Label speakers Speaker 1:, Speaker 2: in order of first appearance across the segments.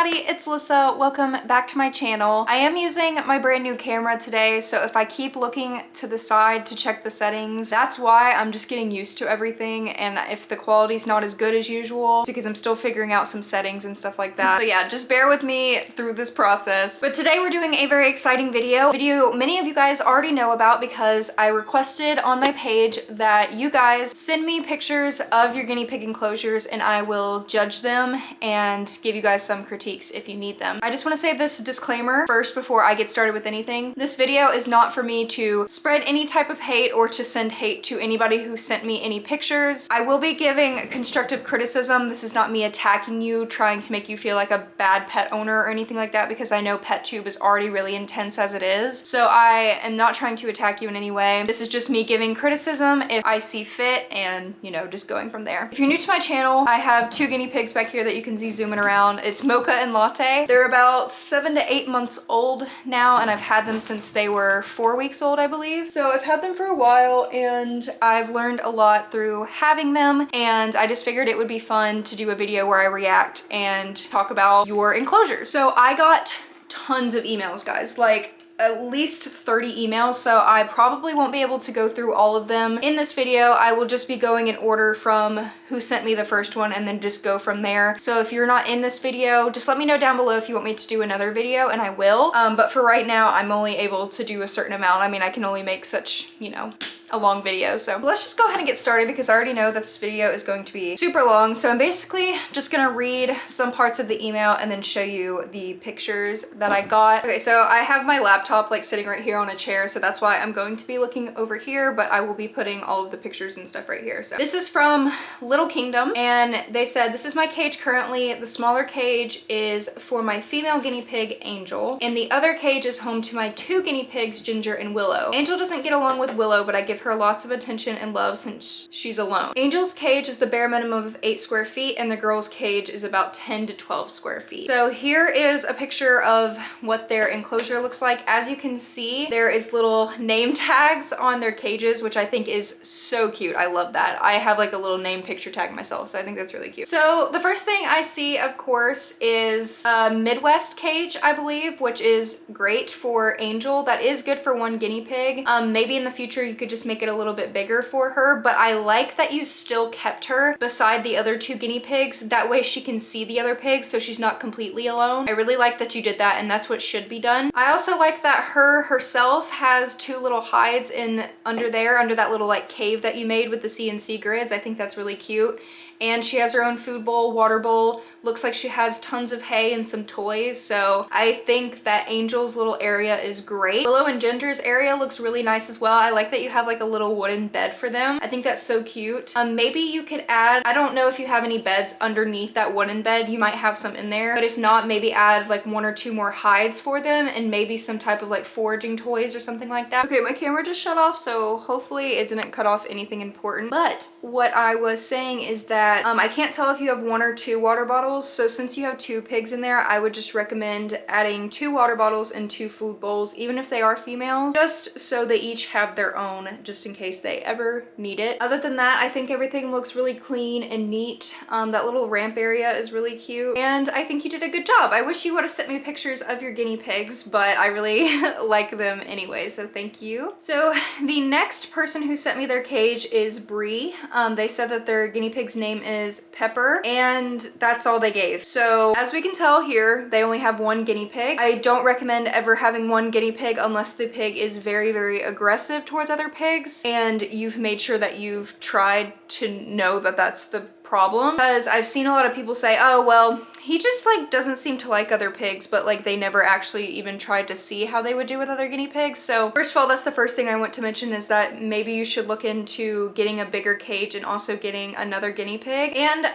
Speaker 1: everybody, it's Alyssa. Welcome back to my channel. I am using my brand new camera today, so if I keep looking to the side to check the settings, that's why. I'm just getting used to everything, and if the quality's not as good as usual, because I'm still figuring out some settings and stuff like that. So yeah, just bear with me through this process. But today we're doing a very exciting video many of you guys already know about because I requested on my page that you guys send me pictures of your guinea pig enclosures and I will judge them and give you guys some critiques if you need them. I just want to say this disclaimer first before I get started with anything. This video is not for me to spread any type of hate or to send hate to anybody who sent me any pictures. I will be giving constructive criticism. This is not me attacking you, trying to make you feel like a bad pet owner or anything like that, because I know PetTube is already really intense as it is. So I am not trying to attack you in any way. This is just me giving criticism if I see fit and, you know, just going from there. If you're new to my channel, I have two guinea pigs back here that you can see zooming around. It's Mocha and Latte. They're about 7 to 8 months old now, and I've had them since they were 4 weeks old, I believe. So I've had them for a while and I've learned a lot through having them, and I just figured it would be fun to do a video where I react and talk about your enclosures. So I got tons of emails, guys, like at least 30 emails, so I probably won't be able to go through all of them in this video. I will just be going in order from who sent me the first one and then just go from there. So if you're not in this video, just let me know down below if you want me to do another video and I will. But for right now, I'm only able to do a certain amount. I mean, I can only make such, you know, a long video. So let's just go ahead and get started because I already know that this video is going to be super long. So I'm basically just gonna read some parts of the email and then show you the pictures that I got. Okay, so I have my laptop like sitting right here on a chair, so that's why I'm going to be looking over here, but I will be putting all of the pictures and stuff right here. So this is from Little Kingdom, and they said, "This is my cage currently. The smaller cage is for my female guinea pig, Angel, and the other cage is home to my two guinea pigs, Ginger and Willow. Angel doesn't get along with Willow, but I give her lots of attention and love since she's alone. Angel's cage is the bare minimum of 8 square feet, and the girl's cage is about 10 to 12 square feet. So here is a picture of what their enclosure looks like. As you can see, there is little name tags on their cages, which I think is so cute. I love that. I have like a little name picture tag myself, so I think that's really cute. So the first thing I see, of course, is a Midwest cage, I believe, which is great for Angel. That is good for one guinea pig. Maybe in the future you could just make it a little bit bigger for her, but I like that you still kept her beside the other two guinea pigs. That way she can see the other pigs, so she's not completely alone. I really like that you did that, and that's what should be done. I also like that herself has two little hides in under that little like cave that you made with the CNC grids. I think that's really cute. And she has her own food bowl, water bowl. Looks like she has tons of hay and some toys. So I think that Angel's little area is great. Willow and Ginger's area looks really nice as well. I like that you have like a little wooden bed for them. I think that's so cute. Maybe you could add, I don't know if you have any beds underneath that wooden bed. You might have some in there, but if not, maybe add like 1 or 2 more hides for them and maybe some type of like foraging toys or something like that. Okay, my camera just shut off, so hopefully it didn't cut off anything important. But what I was saying is that I can't tell if you have 1 or 2 water bottles, so since you have 2 pigs in there, I would just recommend adding 2 water bottles and 2 food bowls, even if they are females, just so they each have their own, just in case they ever need it. Other than that, I think everything looks really clean and neat. That little ramp area is really cute, and I think you did a good job. I wish you would have sent me pictures of your guinea pigs, but I really like them anyway, so thank you. So the next person who sent me their cage is Bree. They said that their guinea pig's name is Pepper, and that's all they gave. So as we can tell here, they only have 1 guinea pig. I don't recommend ever having 1 guinea pig unless the pig is very, very aggressive towards other pigs and you've made sure that you've tried to know that that's the problem. Because I've seen a lot of people say, oh, well, he just like doesn't seem to like other pigs, but like they never actually even tried to see how they would do with other guinea pigs. So first of all, that's the first thing I want to mention, is that maybe you should look into getting a bigger cage and also getting another guinea pig. And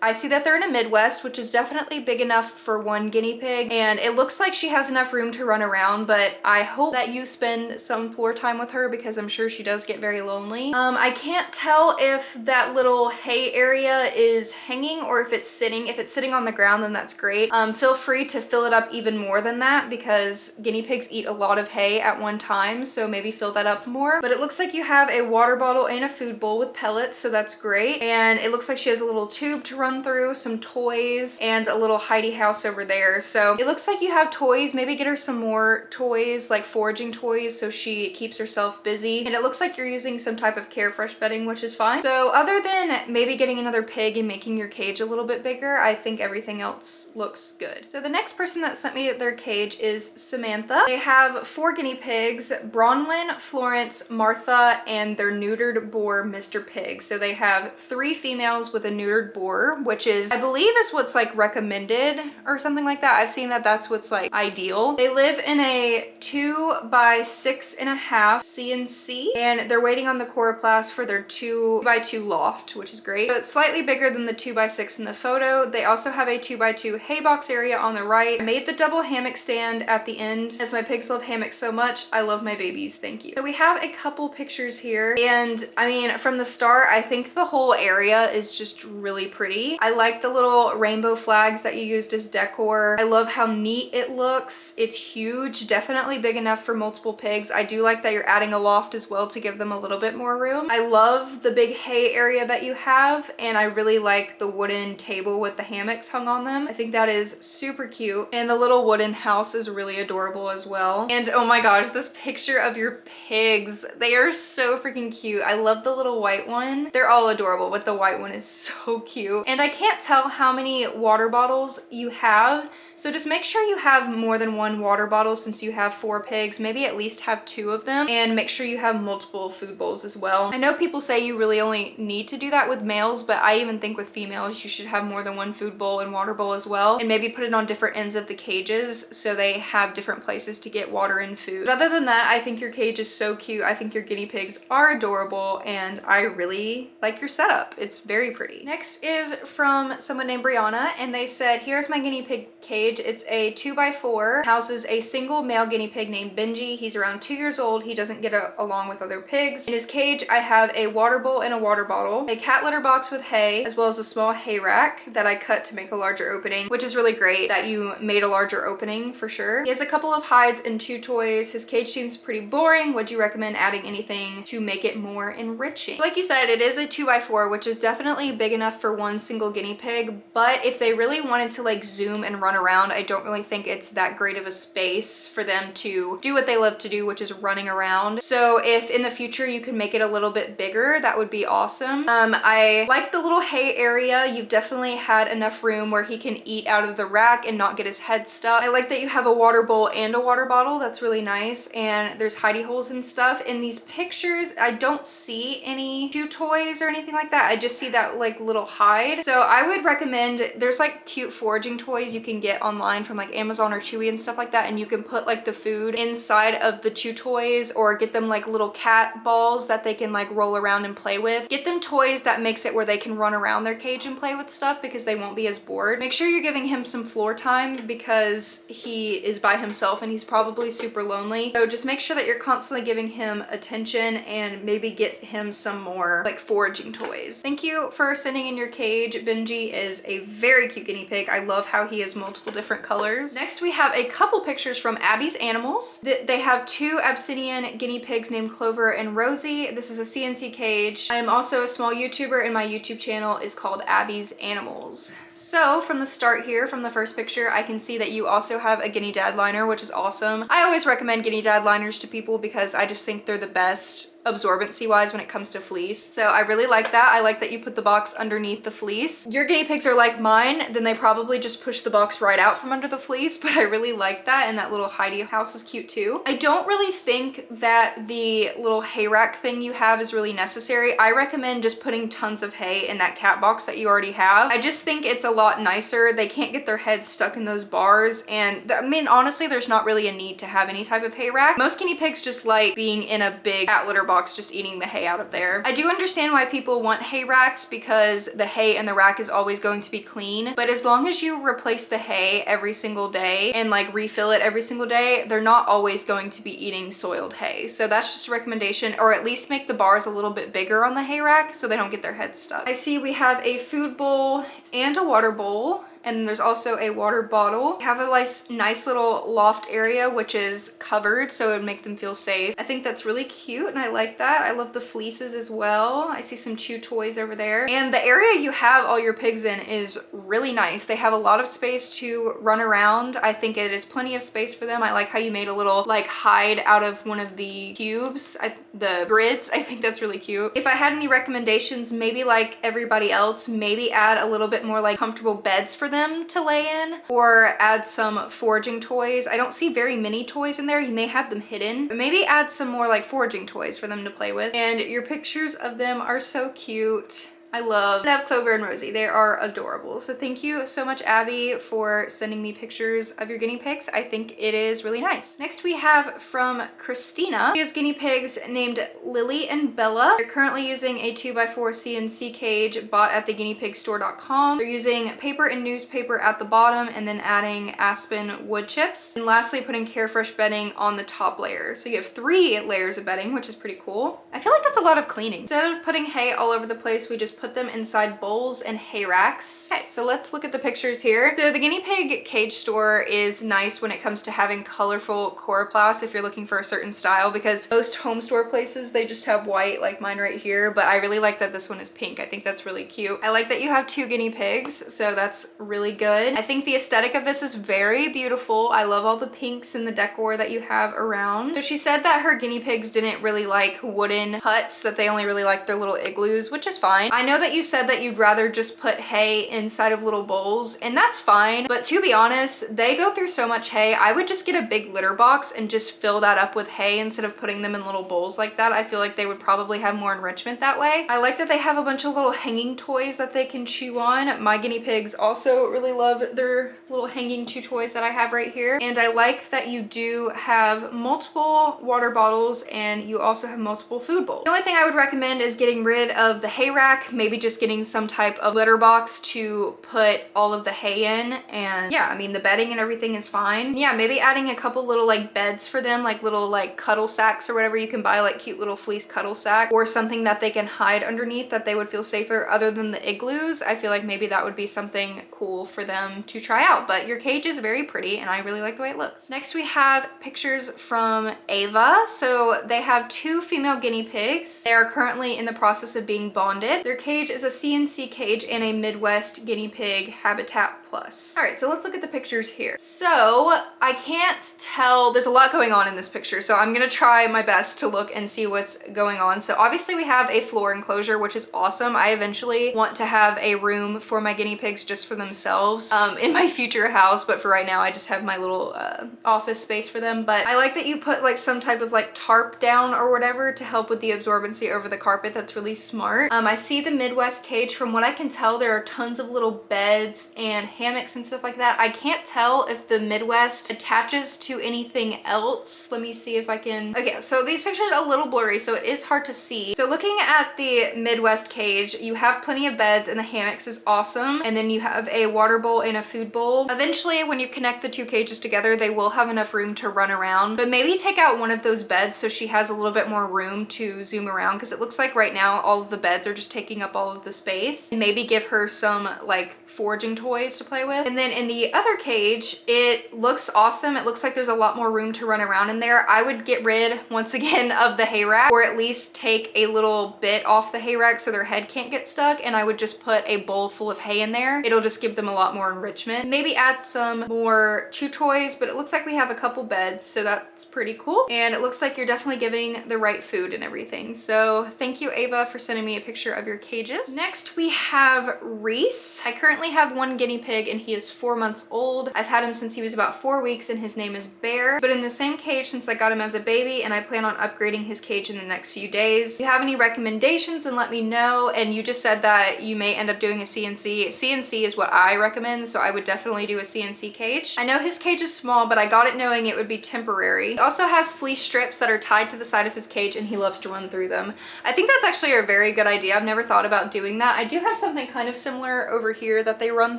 Speaker 1: I see that they're in a Midwest, which is definitely big enough for 1 guinea pig, and it looks like she has enough room to run around, but I hope that you spend some floor time with her because I'm sure she does get very lonely. I can't tell if that little hay area is hanging or if it's sitting. If it's sitting on the ground, then that's great. Feel free to fill it up even more than that because guinea pigs eat a lot of hay at one time, so maybe fill that up more. But it looks like you have a water bottle and a food bowl with pellets, so that's great. And it looks like she has a little tube to run through, some toys, and a little hidey house over there. So it looks like you have toys. Maybe get her some more toys, like foraging toys, so she keeps herself busy. And it looks like you're using some type of Carefresh bedding, which is fine. So other than maybe getting another pig and making your cage a little bit bigger, I think everything else looks good. So the next person that sent me their cage is Samantha. They have 4 guinea pigs, Bronwyn, Florence, Martha, and their neutered boar, Mr. Pig. So they have 3 females with a neutered boar, which is, I believe is what's like recommended or something like that. I've seen that that's what's like ideal. They live in a 2x6.5 CNC, and they're waiting on the coroplast for their 2x2 loft, which is great. So it's slightly bigger than the 2x6 in the photo. They also have a 2x2 hay box area on the right. I made the double hammock stand at the end as my pigs love hammocks so much. I love my babies, thank you. So we have a couple pictures here, and I mean, from the start, I think the whole area is just really pretty. I like the little rainbow flags that you used as decor. I love how neat it looks. It's huge, definitely big enough for multiple pigs. I do like that you're adding a loft as well to give them a little bit more room. I love the big hay area that you have, and I really like the wooden table with the hammocks hung on them. I think that is super cute, and the little wooden house is really adorable as well. And oh my gosh, this picture of your pigs, they are so freaking cute. I love the little white one. They're all adorable, but the white one is so cute. And I can't tell how many water bottles you have, so just make sure you have more than 1 water bottle since you have 4 pigs. Maybe at least have 2 of them, and make sure you have multiple food bowls as well. I know people say you really only need to do that with males, but I even think with females you should have more than 1 food bowl and water bowl as well, and maybe put it on different ends of the cages so they have different places to get water and food. But other than that, I think your cage is so cute. I think your guinea pigs are adorable, and I really like your setup. It's very pretty. Next is from someone named Brianna, and they said, here's my guinea pig cage. It's a 2x4, houses a single male guinea pig named Benji. He's around 2 years old. He doesn't get along with other pigs. In his cage, I have a water bowl and a water bottle, a cat litter box with hay, as well as a small hay rack that I cut to make a larger opening, which is really great that you made a larger opening for sure. He has a couple of hides and 2 toys. His cage seems pretty boring. Would you recommend adding anything to make it more enriching? Like you said, it is a 2x4, which is definitely big enough for 1 single guinea pig, but if they really wanted to like zoom and run around, I don't really think it's that great of a space for them to do what they love to do, which is running around. So if in the future you can make it a little bit bigger, that would be awesome. I like the little hay area. You've definitely had enough room where he can eat out of the rack and not get his head stuck. I like that you have a water bowl and a water bottle. That's really nice. And there's hidey holes and stuff. In these pictures, I don't see any chew toys or anything like that. I just see that like little hide. So I would recommend, there's like cute foraging toys you can get online from like Amazon or Chewy and stuff like that, and you can put like the food inside of the chew toys, or get them like little cat balls that they can like roll around and play with. Get them toys that makes it where they can run around their cage and play with stuff because they won't be as bored. Make sure you're giving him some floor time because he is by himself and he's probably super lonely. So just make sure that you're constantly giving him attention, and maybe get him some more like foraging toys. Thank you for sending in your cage. Benji is a very cute guinea pig. I love how he has multiple different colors. Next, we have a couple pictures from Abby's Animals. They have 2 Abyssinian guinea pigs named Clover and Rosie. This is a CNC cage. I am also a small YouTuber, and my YouTube channel is called Abby's Animals. So from the start here, from the first picture, I can see that you also have a guinea dad liner, which is awesome. I always recommend guinea dad liners to people because I just think they're the best absorbency wise when it comes to fleece. So I really like that. I like that you put the box underneath the fleece. Your guinea pigs are like mine, then they probably just push the box right out from under the fleece, but I really like that, and that little hidey house is cute too. I don't really think that the little hay rack thing you have is really necessary. I recommend just putting tons of hay in that cat box that you already have. I just think it's a lot nicer. They can't get their heads stuck in those bars, and I mean, honestly, there's not really a need to have any type of hay rack. Most guinea pigs just like being in a big cat litter box just eating the hay out of there. I do understand why people want hay racks because the hay in the rack is always going to be clean, but as long as you replace the hay every single day and like refill it every single day, they're not always going to be eating soiled hay. So that's just a recommendation, or at least make the bars a little bit bigger on the hay rack so they don't get their heads stuck. I see we have a food bowl and a water bowl, And there's also a water bottle. We have a nice little loft area, which is covered, so it would make them feel safe. I think that's really cute and I like that. I love the fleeces as well. I see some chew toys over there. And the area you have all your pigs in is really nice. They have a lot of space to run around. I think it is plenty of space for them. I like how you made a little like hide out of one of the cubes, the grids. I think that's really cute. If I had any recommendations, maybe like everybody else, maybe add a little bit more like comfortable beds for them to lay in, or add some foraging toys. I don't see very many toys in there. You may have them hidden, but maybe add some more like foraging toys for them to play with. And your pictures of them are so cute. I love Clover and Rosie. They are adorable. So thank you so much, Abby, for sending me pictures of your guinea pigs. I think it is really nice. Next we have from Christina. She has guinea pigs named Lily and Bella. They're currently using a 2x4 CNC cage bought at theguineapigstore.com. They're using paper and newspaper at the bottom and then adding aspen wood chips. And lastly, putting Carefresh bedding on the top layer. So you have 3 layers of bedding, which is pretty cool. I feel like that's a lot of cleaning. Instead of putting hay all over the place, we just put them inside bowls and hay racks. Okay, so let's look at the pictures here. So the guinea pig cage store is nice when it comes to having colorful coroplasts if you're looking for a certain style, because most home store places, they just have white like mine right here, but I really like that this one is pink. I think that's really cute. I like that you have 2 guinea pigs, so that's really good. I think the aesthetic of this is very beautiful. I love all the pinks and the decor that you have around. So she said that her guinea pigs didn't really like wooden huts, that they only really like their little igloos, which is fine. I know that you said that you'd rather just put hay inside of little bowls, and that's fine, but to be honest, they go through so much hay. I would just get a big litter box and just fill that up with hay instead of putting them in little bowls like that. I feel like they would probably have more enrichment that way. I like that they have a bunch of little hanging toys that they can chew on. My guinea pigs also really love their little hanging chew toys that I have right here. And I like that you do have multiple water bottles and you also have multiple food bowls. The only thing I would recommend is getting rid of the hay rack, maybe just getting some type of litter box to put all of the hay in. And yeah, I mean, the bedding and everything is fine. Yeah, maybe adding a couple little like beds for them, like little like cuddle sacks or whatever. You can buy like cute little fleece cuddle sack or something that they can hide underneath that they would feel safer other than the igloos. I feel like maybe that would be something cool for them to try out, but your cage is very pretty and I really like the way it looks. Next we have pictures from Ava. So they have 2 female guinea pigs. They are currently in the process of being bonded. Their cage is a CNC cage and a Midwest guinea pig Habitat Plus. All right, so let's look at the pictures here. So I can't tell, there's a lot going on in this picture, so I'm gonna try my best to look and see what's going on. So obviously we have a floor enclosure, which is awesome. I eventually want to have a room for my guinea pigs just for themselves in my future house, but for right now I just have my little office space for them. But I like that you put like some type of like tarp down or whatever to help with the absorbency over the carpet. That's really smart. I see the Midwest cage. From what I can tell, there are tons of little beds and hammocks and stuff like that. I can't tell if the Midwest attaches to anything else. Let me see if I can. Okay, so these pictures are a little blurry, so it is hard to see. So looking at the Midwest cage, you have plenty of beds and the hammocks is awesome. And then you have a water bowl and a food bowl. Eventually, when you connect the 2 cages together, they will have enough room to run around, but maybe take out one of those beds so she has a little bit more room to zoom around, because it looks like right now all of the beds are just taking up all of the space. And maybe give her some like foraging toys to play with. And then in the other cage, it looks awesome. It looks like there's a lot more room to run around in there. I would get rid, once again, of the hay rack, or at least take a little bit off the hay rack so their head can't get stuck, and I would just put a bowl full of hay in there. It'll just give them a lot more enrichment. Maybe add some more chew toys, but it looks like we have a couple beds, so that's pretty cool. And it looks like you're definitely giving the right food and everything. So thank you, Ava, for sending me a picture of your cages. Next, we have Reese. I currently have 1 guinea pig and he is 4 months old. I've had him since he was about 4 weeks and his name is Bear, but in the same cage since I got him as a baby, and I plan on upgrading his cage in the next few days. If you have any recommendations, then let me know. And you just said that you may end up doing a CNC. CNC is what I recommend, so I would definitely do a CNC cage. I know his cage is small, but I got it knowing it would be temporary. He also has fleece strips that are tied to the side of his cage and he loves to run through them. I think that's actually a very good idea. I've never thought thought about doing that. I do have something kind of similar over here that they run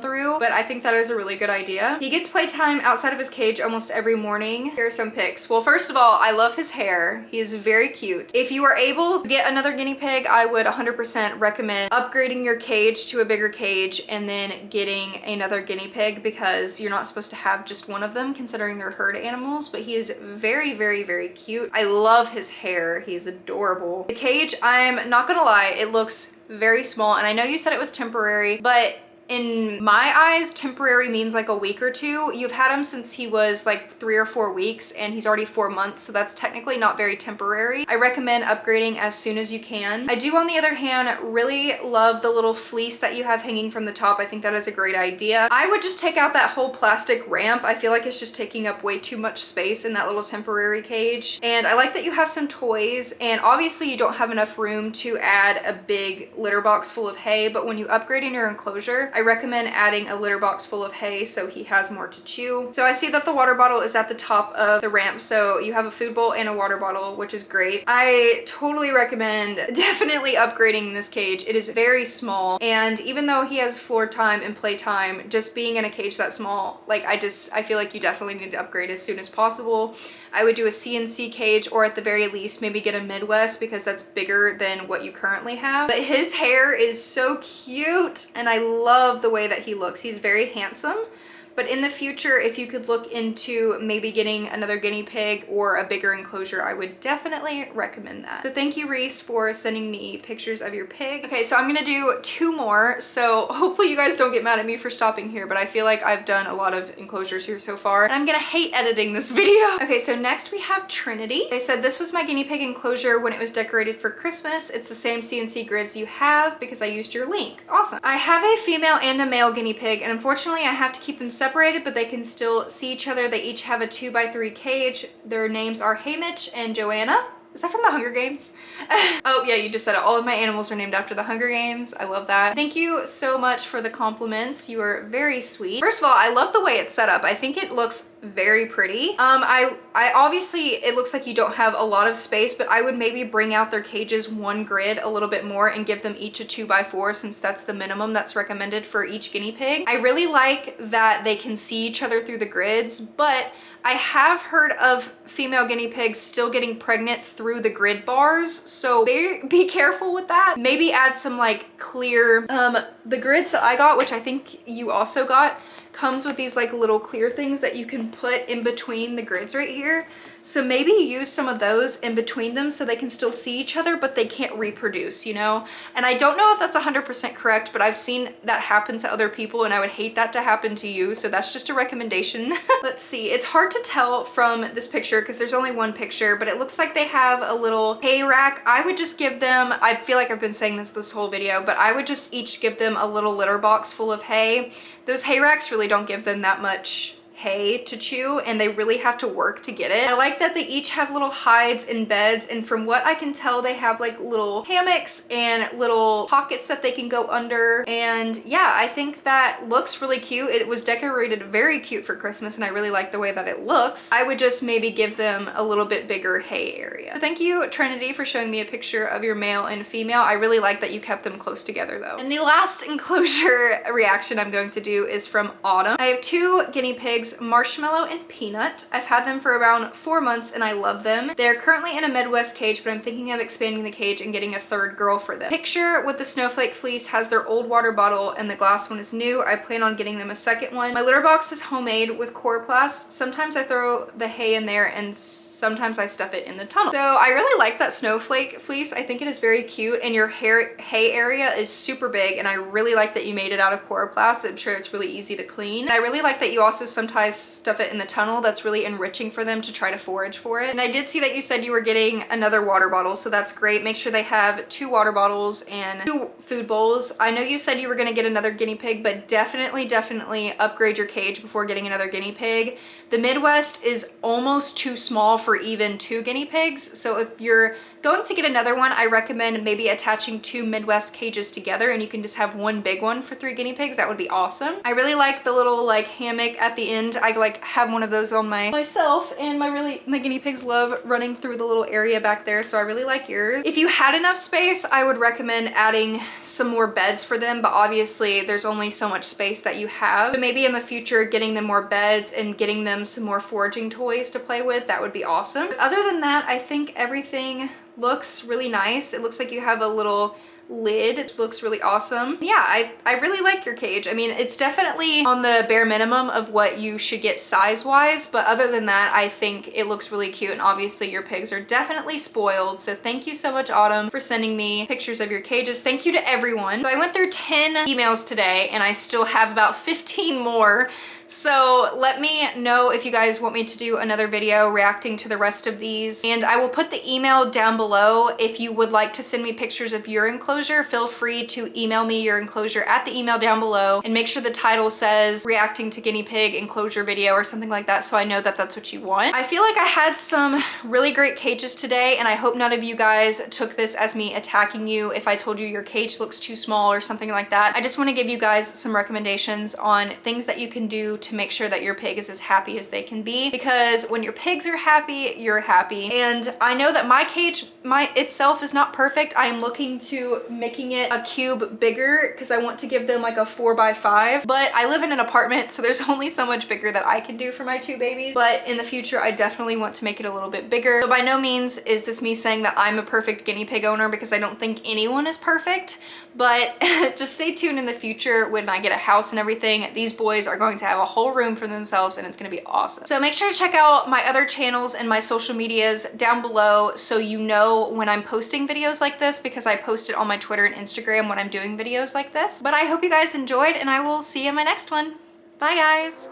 Speaker 1: through, but I think that is a really good idea. He gets playtime outside of his cage almost every morning. Here are some pics. Well, first of all, I love his hair. He is very cute. If you are able to get another guinea pig, I would 100% recommend upgrading your cage to a bigger cage and then getting another guinea pig, because you're not supposed to have just one of them considering they're herd animals, but he is very, very, very cute. I love his hair. He is adorable. The cage, I'm not gonna lie, it looks very small, and I know you said it was temporary, but in my eyes, temporary means like a week or two. You've had him since he was like 3 or 4 weeks, and he's already 4 months, so that's technically not very temporary. I recommend upgrading as soon as you can. I do, on the other hand, really love the little fleece that you have hanging from the top. I think that is a great idea. I would just take out that whole plastic ramp. I feel like it's just taking up way too much space in that little temporary cage. And I like that you have some toys, and obviously you don't have enough room to add a big litter box full of hay, but when you upgrade in your enclosure, I recommend adding a litter box full of hay so he has more to chew. So I see that the water bottle is at the top of the ramp, so you have a food bowl and a water bottle, which is great. I totally recommend definitely upgrading this cage. It is very small, and even though he has floor time and play time, just being in a cage that small, like I feel like you definitely need to upgrade as soon as possible. I would do a CNC cage, or at the very least maybe get a Midwest, because that's bigger than what you currently have. But his hair is so cute, and I love the way that he looks. He's very handsome. But in the future, if you could look into maybe getting another guinea pig or a bigger enclosure, I would definitely recommend that. So thank you, Reese, for sending me pictures of your pig. Okay, so I'm gonna do 2 more. So hopefully you guys don't get mad at me for stopping here, but I feel like I've done a lot of enclosures here so far, and I'm gonna hate editing this video. Okay, so next we have Trinity. They said, this was my guinea pig enclosure when it was decorated for Christmas. It's the same CNC grids you have because I used your link. Awesome. I have a female and a male guinea pig, and unfortunately I have to keep them separated, but they can still see each other. They each have a 2x3 cage. Their names are Hamish and Joanna. Is that from the Hunger Games? Oh yeah, you just said it. All of my animals are named after the Hunger Games. I love that. Thank you so much for the compliments. You are very sweet. First of all, I love the way it's set up. I think it looks very pretty. I obviously, it looks like you don't have a lot of space, but I would maybe bring out their cages 1 grid a little bit more and give them each a 2x4, since that's the minimum that's recommended for each guinea pig. I really like that they can see each other through the grids, but I have heard of female guinea pigs still getting pregnant through the grid bars, so be careful with that. Maybe add some like clear, the grids that I got, which I think you also got, comes with these like little clear things that you can put in between the grids right here. So maybe use some of those in between them so they can still see each other, but they can't reproduce, you know? And I don't know if that's 100% correct, but I've seen that happen to other people, and I would hate that to happen to you. So that's just a recommendation. Let's see, it's hard to tell from this picture because there's only 1 picture, but it looks like they have a little hay rack. I would just give them, I feel like I've been saying this whole video, but I would just each give them a little litter box full of hay. Those hay racks really don't give them that much hay to chew, and they really have to work to get it. I like that they each have little hides and beds, and from what I can tell, they have like little hammocks and little pockets that they can go under. And yeah, I think that looks really cute. It was decorated very cute for Christmas, and I really like the way that it looks. I would just maybe give them a little bit bigger hay area. So thank you, Trinity, for showing me a picture of your male and female. I really like that you kept them close together though. And the last enclosure reaction I'm going to do is from Autumn. I have 2 guinea pigs, Marshmallow and Peanut. I've had them for around 4 months and I love them. They're currently in a Midwest cage, but I'm thinking of expanding the cage and getting a 3rd girl for them. Picture with the snowflake fleece has their old water bottle and the glass one is new. I plan on getting them a 2nd one. My litter box is homemade with coroplast. Sometimes I throw the hay in there and sometimes I stuff it in the tunnel. So I really like that snowflake fleece. I think it is very cute, and your hay area is super big, and I really like that you made it out of coroplast. I'm sure it's really easy to clean. And I really like that you also sometimes stuff it in the tunnel. That's really enriching for them to try to forage for it. And I did see that you said you were getting another water bottle, so that's great. Make sure they have 2 water bottles and 2 food bowls. I know you said you were going to get another guinea pig, but definitely upgrade your cage before getting another guinea pig. The Midwest is almost too small for even 2 guinea pigs, so if you're going to get another one, I recommend maybe attaching 2 Midwest cages together, and you can just have 1 big one for 3 guinea pigs. That would be awesome. I really like the little like hammock at the end and I like have one of those on myself, and my guinea pigs love running through the little area back there, so I really like yours. If you had enough space, I would recommend adding some more beds for them, but obviously there's only so much space that you have. So maybe in the future, getting them more beds and getting them some more foraging toys to play with, that would be awesome. But other than that, I think everything looks really nice. It looks like you have a little lid. It looks really awesome. Yeah, I really like your cage. I mean, it's definitely on the bare minimum of what you should get size-wise, but other than that, I think it looks really cute, and obviously your pigs are definitely spoiled. So thank you so much, Autumn, for sending me pictures of your cages. Thank you to everyone. So I went through 10 emails today, and I still have about 15 more. So let me know if you guys want me to do another video reacting to the rest of these, and I will put the email down below. If you would like to send me pictures of your enclosure, feel free to email me your enclosure at the email down below, and make sure the title says reacting to guinea pig enclosure video or something like that, so I know that that's what you want. I feel like I had some really great cages today, and I hope none of you guys took this as me attacking you if I told you your cage looks too small or something like that. I just want to give you guys some recommendations on things that you can do to make sure that your pig is as happy as they can be, because when your pigs are happy, you're happy. And I know that my cage itself is not perfect. I am looking to making it a cube bigger because I want to give them like a 4x5, but I live in an apartment, so there's only so much bigger that I can do for my 2 babies. But in the future, I definitely want to make it a little bit bigger. So by no means is this me saying that I'm a perfect guinea pig owner, because I don't think anyone is perfect, but just stay tuned in the future when I get a house and everything. These boys are going to have a whole room for themselves, and it's going to be awesome. So make sure to check out my other channels and my social medias down below, so you know when I'm posting videos like this, because I post it on my Twitter and Instagram when I'm doing videos like this. But I hope you guys enjoyed, and I will see you in my next one. Bye guys.